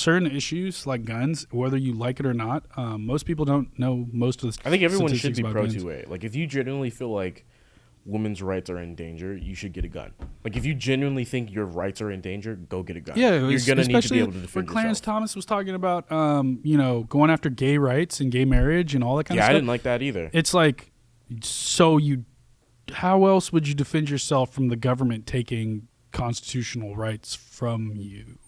certain issues like guns, whether you like it or not, most people don't know most of the I think everyone should be pro guns. 2A. Like, if you genuinely feel like women's rights are in danger, you should get a gun. Like, if you genuinely think your rights are in danger, go get a gun. Yeah, you're gonna need to be able to where defend Clarence yourself. Thomas was talking about, going after gay rights and gay marriage and all that kind of Yeah, stuff. I didn't like that either. It's like, how else would you defend yourself from the government taking constitutional rights from you?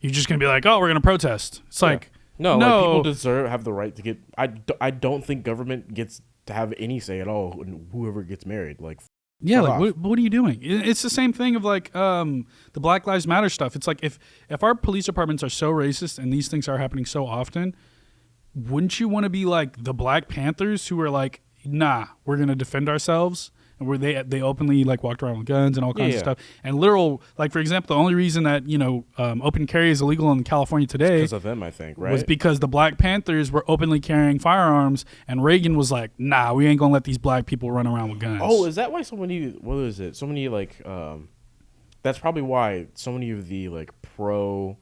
You're just gonna be like, oh, we're gonna protest. It's like, no, like people have the right to get. I don't think government gets to have any say at all in whoever gets married. Like, yeah, fuck like off. what are you doing? It's the same thing of like the Black Lives Matter stuff. It's like if our police departments are so racist and these things are happening so often, wouldn't you want to be like the Black Panthers who are like, nah, we're gonna defend ourselves? And where they openly like walked around with guns and all kinds of stuff. And like for example, the only reason that open carry is illegal in California today Because of them, I think, right? was because the Black Panthers were openly carrying firearms, and Reagan was like, nah, we ain't gonna let these black people run around with guns. Oh, is that why so many? What is it? So many like. That's probably why so many of the like pro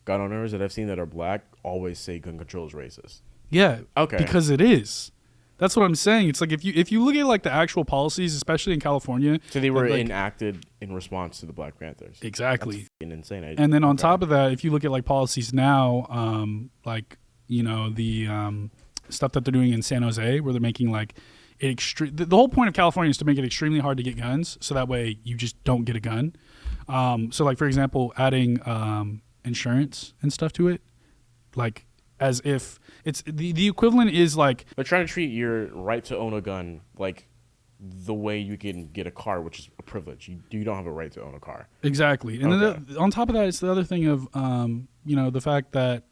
gun owners that I've seen that are black always say gun control is racist. Yeah. Okay. Because it is. That's what I'm saying. It's like if you look at like the actual policies, especially in California. So they were like, enacted in response to the Black Panthers. Exactly. That's fucking insane. And then on top of that, if you look at like policies now, the stuff that they're doing in San Jose, where they're making like the whole point of California is to make it extremely hard to get guns, so that way you just don't get a gun. So like for example, adding insurance and stuff to it, like as if it's the equivalent is like they're trying to treat your right to own a gun like the way you can get a car, which is a privilege. You don't have a right to own a car. Exactly. And then on top of that, it's the other thing of the fact that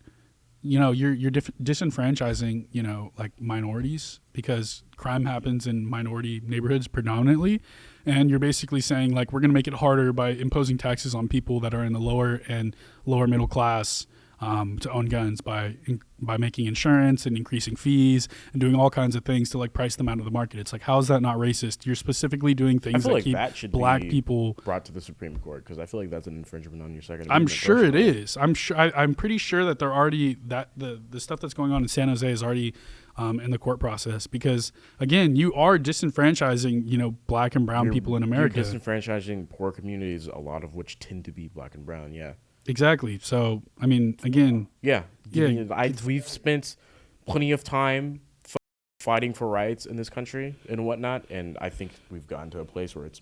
you're disenfranchising like minorities, because crime happens in minority neighborhoods predominantly, and you're basically saying like we're going to make it harder by imposing taxes on people that are in the lower and lower middle class to own guns by making insurance and increasing fees and doing all kinds of things to like price them out of the market. It's like, how is that not racist? You're specifically doing things that keep black people brought to the Supreme Court, because I feel like that's an infringement on your Second I'm Amendment. sure it is. I'm pretty sure that they're already that the stuff that's going on in San Jose is already in the court process, because again, you are disenfranchising black and brown people in America. You're disenfranchising poor communities, a lot of which tend to be black and brown. Yeah. Exactly. So, I mean, again. Yeah. We've spent plenty of time fighting for rights in this country and whatnot, and I think we've gotten to a place where it's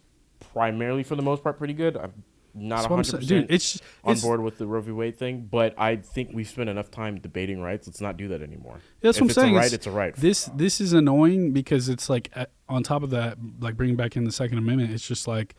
primarily, for the most part, pretty good. I'm not 100% on board with the Roe v. Wade thing, but I think we've spent enough time debating rights. Let's not do that anymore. That's what I'm saying. It's a right. This is annoying, because it's like, on top of that, like bringing back in the Second Amendment, it's just like,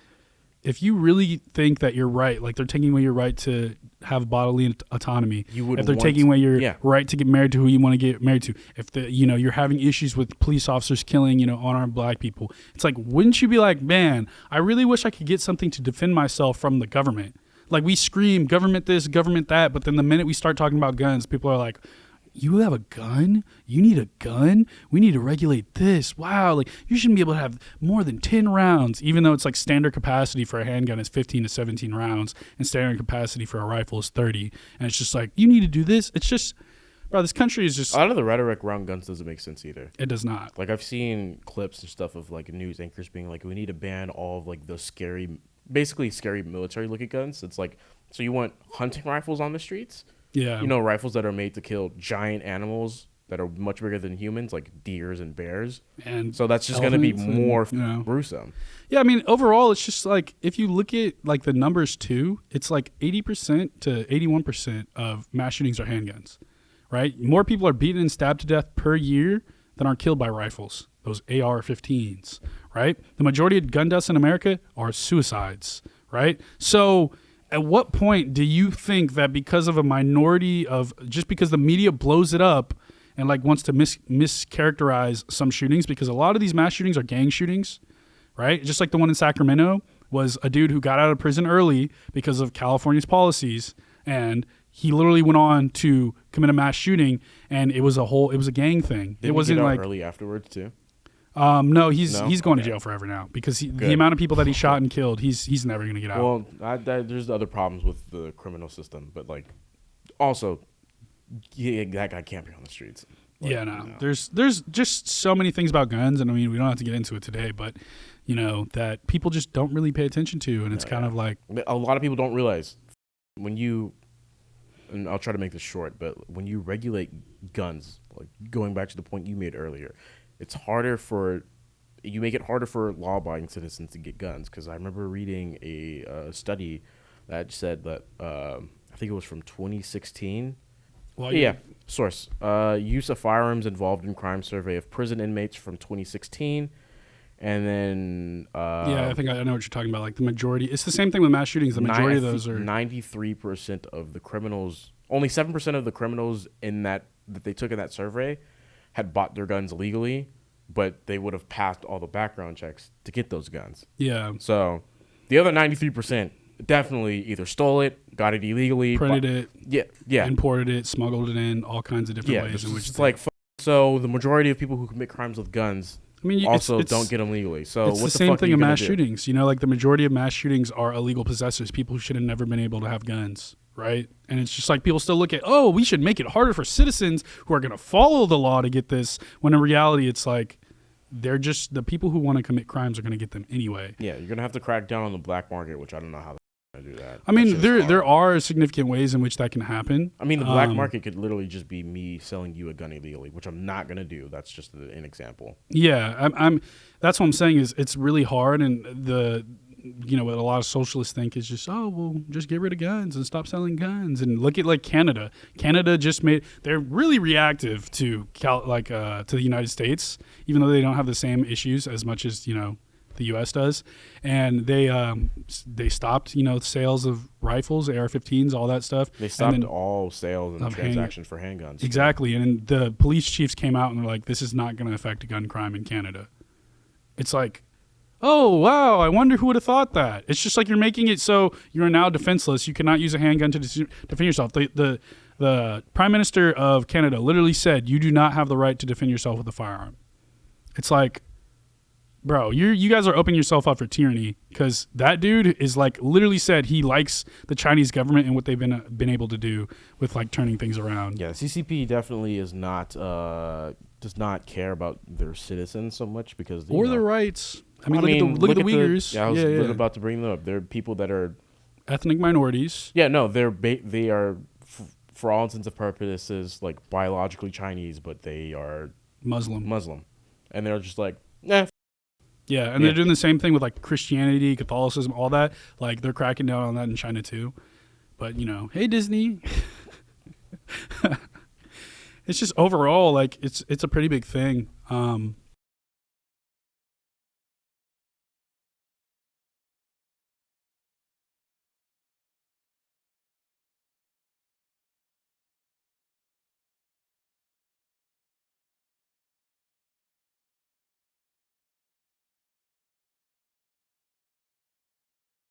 if you really think that you're right, like they're taking away your right to have bodily autonomy, if they're taking away your right to get married to who you want to get married to, if you're having issues with police officers killing unarmed black people, it's like, wouldn't you be like, man, I really wish I could get something to defend myself from the government? Like, we scream government this, government that, but then the minute we start talking about guns, people are like, you have a gun? You need a gun? We need to regulate this. Wow, like you shouldn't be able to have more than 10 rounds, even though it's like standard capacity for a handgun is 15 to 17 rounds, and standard capacity for a rifle is 30. And it's just like, you need to do this. It's just, bro, this country is just... A lot of the rhetoric around guns doesn't make sense either. It does not. Like, I've seen clips and stuff of like news anchors being like, we need to ban all of like the basically scary military-looking guns. It's like, so you want hunting rifles on the streets? Yeah. Rifles that are made to kill giant animals that are much bigger than humans, like deers and bears. And so that's just going to be more gruesome. Yeah, I mean, overall, it's just like, if you look at like the numbers too, it's like 80% to 81% of mass shootings are handguns, right? More people are beaten and stabbed to death per year than are killed by rifles, those AR-15s, right? The majority of gun deaths in America are suicides, right? So... at what point do you think that because of a minority of, just because the media blows it up and like wants to mischaracterize some shootings, because a lot of these mass shootings are gang shootings, right? Just like the one in Sacramento was a dude who got out of prison early because of California's policies, and he literally went on to commit a mass shooting, and it was a gang thing. It wasn't like early afterwards too. No, he's going to jail forever now, because the amount of people that he shot and killed, he's never going to get out. Well, there's other problems with the criminal system, but like also, yeah, that guy can't be on the streets. Like, yeah, no. There's just so many things about guns, and I mean, we don't have to get into it today, but that people just don't really pay attention to, and it's kind of like a lot of people don't realize when you, and I'll try to make this short, but when you regulate guns, like going back to the point you made earlier, you make it harder for law-abiding citizens to get guns. Because I remember reading a study that said that I think it was from 2016. well, Yeah, source. Use of firearms involved in crime survey of prison inmates from 2016. And then... yeah, I think I know what you're talking about. Like the majority... It's the same thing with mass shootings. The majority of those are... 93% of the criminals... Only 7% of the criminals that they took in that survey had bought their guns legally, but they would have passed all the background checks to get those guns. Yeah. So the other 93% definitely either stole it, got it illegally, Printed it, yeah, imported it, smuggled it in, all kinds of different ways in which it's like so the majority of people who commit crimes with guns also don't get them legally. So it's what the same fuck thing are in you mass gonna do? shootings. Like the majority of mass shootings are illegal possessors, people who should have never been able to have guns, right? And it's just like people still look at, oh, we should make it harder for citizens who are going to follow the law to get this, when in reality it's like they're just the people who want to commit crimes are going to get them anyway. Yeah, you're gonna have to crack down on the black market, which I don't know how they're gonna do that. I mean, there are significant ways in which that can happen. I mean, the black market could literally just be me selling you a gun illegally, which I'm not gonna do. That's just an example. Yeah, I'm. That's what I'm saying is it's really hard, and what a lot of socialists think is just, oh, well, just get rid of guns and stop selling guns. And look at like Canada. Canada just they're really reactive to to the United States, even though they don't have the same issues as much as the U.S. does. And they stopped sales of rifles, AR-15s, all that stuff. They stopped all sales and transactions for handguns. Exactly, and the police chiefs came out and were like, this is not going to affect gun crime in Canada. It's like, oh, wow, I wonder who would have thought that. It's just like you're making it so you're now defenseless. You cannot use a handgun to defend yourself. The Prime Minister of Canada literally said, you do not have the right to defend yourself with a firearm. It's like, bro, you guys are opening yourself up for tyranny, because that dude is like literally said he likes the Chinese government and what they've been able to do with like turning things around. Yeah, CCP definitely is not does not care about their citizens so much because their rights. I mean, look at the Uyghurs. I was about to bring them up. They're people that are ethnic minorities. Yeah, no, they are for all intents and purposes like biologically Chinese, but they are Muslim, and they're just like, eh. Yeah, and they're doing the same thing with like Christianity, Catholicism, all that. Like they're cracking down on that in China too. But hey Disney. It's just overall like it's a pretty big thing.